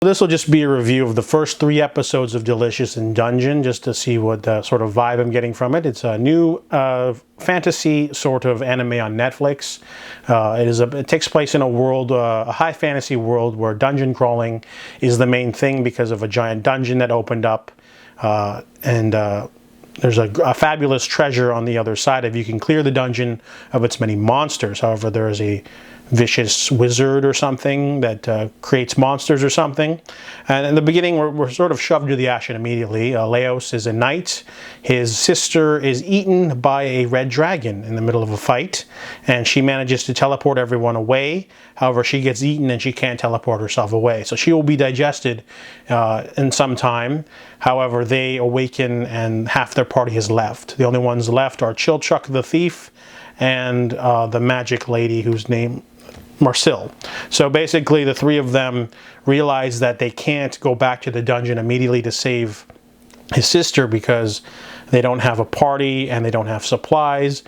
This will just be a review of the first 3 episodes of Delicious in Dungeon, just to see what sort of vibe I'm getting from it. It's a new fantasy sort of anime on Netflix. It takes place in a world, a high fantasy world, where dungeon crawling is the main thing because of a giant dungeon that opened up, and there's a fabulous treasure on the other side if you can clear the dungeon of its many monsters. However, there is a vicious wizard or something that creates monsters or something. And in the beginning, we're sort of shoved to the action immediately. Laios is a knight. His sister is eaten by a red dragon in the middle of a fight, and she manages to teleport everyone away. However, she gets eaten and she can't teleport herself away. So she will be digested in some time. However, they awaken and half their party has left. The only ones left are Chilchuk the thief and the magic lady whose name Marcille. So basically the 3 of them realize that they can't go back to the dungeon immediately to save his sister because they don't have a party and they don't have supplies.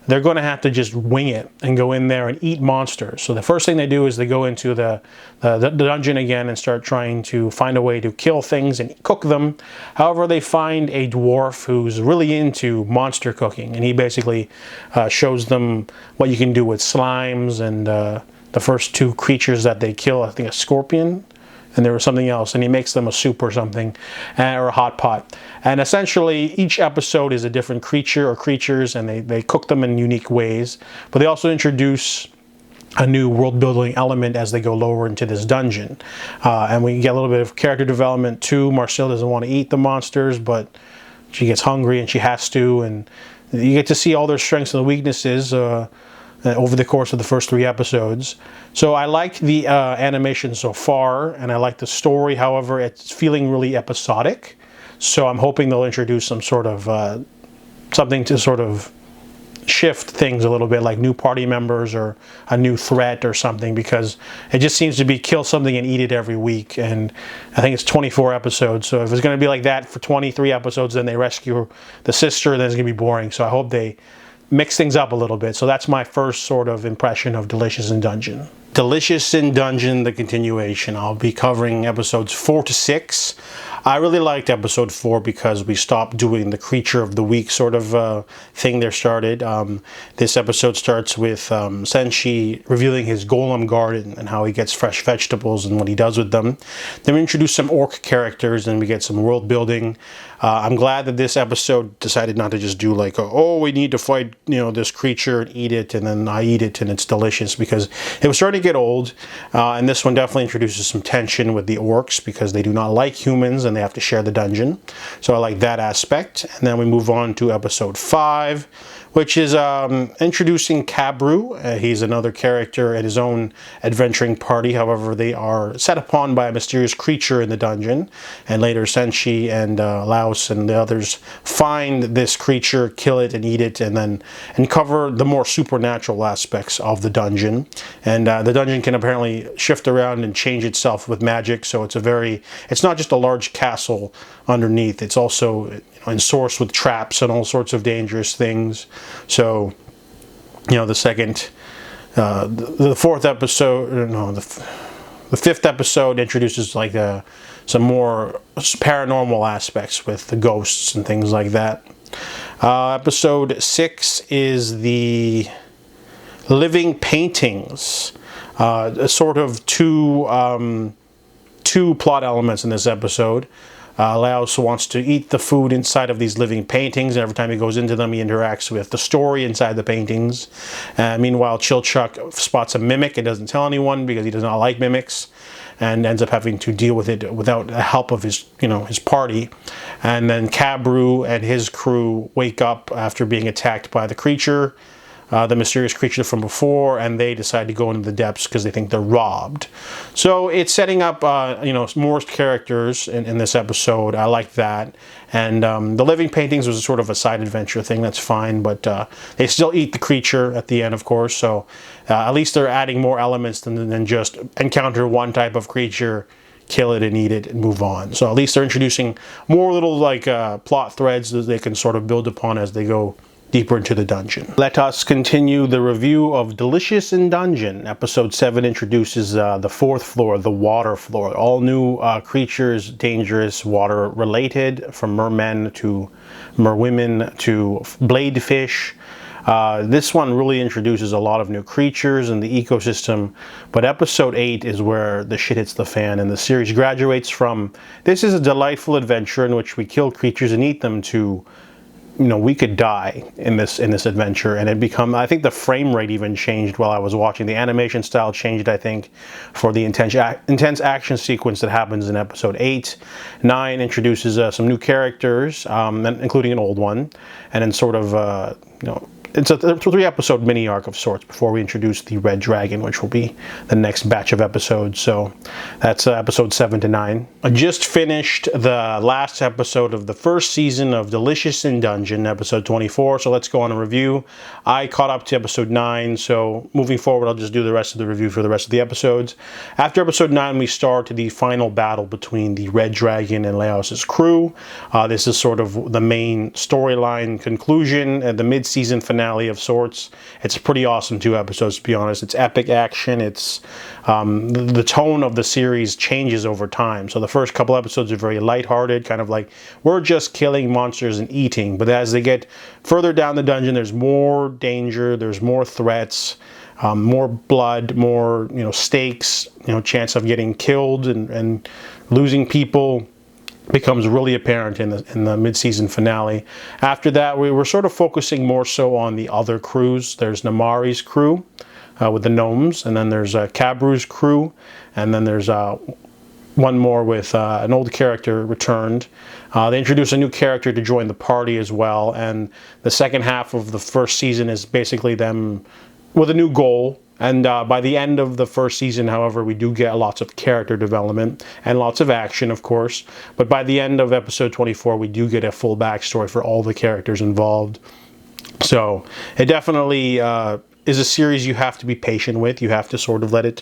They're going to have to just wing it and go in there and eat monsters. So the first thing they do is they go into the dungeon again and start trying to find a way to kill things and cook them. However, they find a dwarf who's really into monster cooking, and he basically shows them what you can do with slimes and the first 2 creatures that they kill, I think a scorpion, and there was something else, and he makes them a soup or something, or a hot pot. And essentially, each episode is a different creature or creatures, and they cook them in unique ways. But they also introduce a new world-building element as they go lower into this dungeon. And we get a little bit of character development too. Marcille doesn't want to eat the monsters, but she gets hungry and she has to, and you get to see all their strengths and weaknesses over the course of the first 3 episodes. So I like the animation so far, and I like the story. However, it's feeling really episodic. So I'm hoping they'll introduce some sort of something to sort of shift things a little bit, like new party members or a new threat or something, because it just seems to be kill something and eat it every week. And I think it's 24 episodes. So if it's going to be like that for 23 episodes, then they rescue the sister, then it's going to be boring. So I hope they mix things up a little bit. So that's my first sort of impression of Delicious in Dungeon. Delicious in Dungeon, the continuation. I'll be covering episodes 4 to 6. I really liked episode 4 because we stopped doing the creature of the week sort of thing they started. This episode starts with Senshi revealing his golem garden and how he gets fresh vegetables and what he does with them. Then we introduce some orc characters and we get some world building. I'm glad that this episode decided not to just do like, oh, we need to fight, this creature and eat it, and then I eat it and it's delicious, because it was starting to get old. And this one definitely introduces some tension with the orcs because they do not like humans and they have to share the dungeon. So I like that aspect. And then we move on to episode 5, which is introducing Cabru. He's another character at his own adventuring party. However, they are set upon by a mysterious creature in the dungeon. And later Senshi and Laios and the others find this creature, kill it and eat it, and then uncover the more supernatural aspects of the dungeon. And the dungeon can apparently shift around and change itself with magic. So it's not just a large castle underneath. It's also ensourced with traps and all sorts of dangerous things. So, the fourth episode, the 5th episode introduces like some more paranormal aspects with the ghosts and things like that. Episode 6 is the living paintings. Sort of two plot elements in this episode. Laios wants to eat the food inside of these living paintings, and every time he goes into them, he interacts with the story inside the paintings. Meanwhile, Chilchuk spots a mimic and doesn't tell anyone because he does not like mimics, and ends up having to deal with it without the help of his party. And then Cabru and his crew wake up after being attacked by the creature, the mysterious creature from before, and they decide to go into the depths because they think they're robbed. So it's setting up, more characters in this episode. I like that. And the living paintings was sort of a side adventure thing. That's fine, but they still eat the creature at the end, of course. So at least they're adding more elements than just encounter one type of creature, kill it and eat it and move on. So at least they're introducing more little plot threads that they can sort of build upon as they go deeper into the dungeon. Let us continue the review of Delicious in Dungeon. Episode 7 introduces the 4th floor, the water floor. All new creatures, dangerous, water related, from mermen to merwomen to bladefish. This one really introduces a lot of new creatures in the ecosystem, but episode 8 is where the shit hits the fan, and the series graduates from this is a delightful adventure in which we kill creatures and eat them to, you know, we could die in this adventure, and it become, I think the frame rate even changed while I was watching. The animation style changed, I think, for the intense action sequence that happens in episode 8. 9 introduces some new characters, including an old one, and then sort of, you know, it's a 3-episode mini arc of sorts before we introduce the Red Dragon, which will be the next batch of episodes. So that's episode 7 to 9. I just finished the last episode of the first season of Delicious in Dungeon, episode 24. So let's go on a review. I caught up to episode 9, so moving forward, I'll just do the rest of the review for the rest of the episodes. After episode 9, we start the final battle between the Red Dragon and Laios' crew. This is sort of the main storyline conclusion and the mid-season finale of sorts. It's pretty awesome 2 episodes, to be honest. It's epic action. It's the tone of the series changes over time. So the first couple episodes are very lighthearted, kind of like we're just killing monsters and eating. But as they get further down the dungeon, there's more danger, there's more threats, more blood, more, you know, stakes, you know, chance of getting killed and losing people becomes really apparent in the mid-season finale. After that, we were sort of focusing more so on the other crews. There's Namari's crew with the gnomes, and then there's Kabru's crew, and then there's one more with an old character returned. They introduced a new character to join the party as well, and the second half of the first season is basically them with a new goal. And by the end of the first season, however, we do get lots of character development and lots of action, of course. But by the end of episode 24, we do get a full backstory for all the characters involved. So it definitely is a series you have to be patient with. You have to sort of let it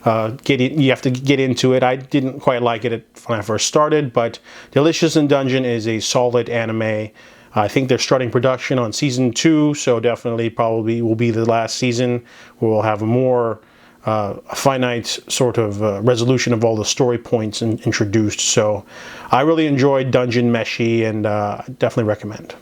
you have to get into it. I didn't quite like it when I first started, but Delicious in Dungeon is a solid anime. I think they're starting production on season 2, so definitely probably will be the last season where we'll have a more finite sort of resolution of all the story points introduced. So I really enjoyed Dungeon Meshi, and definitely recommend.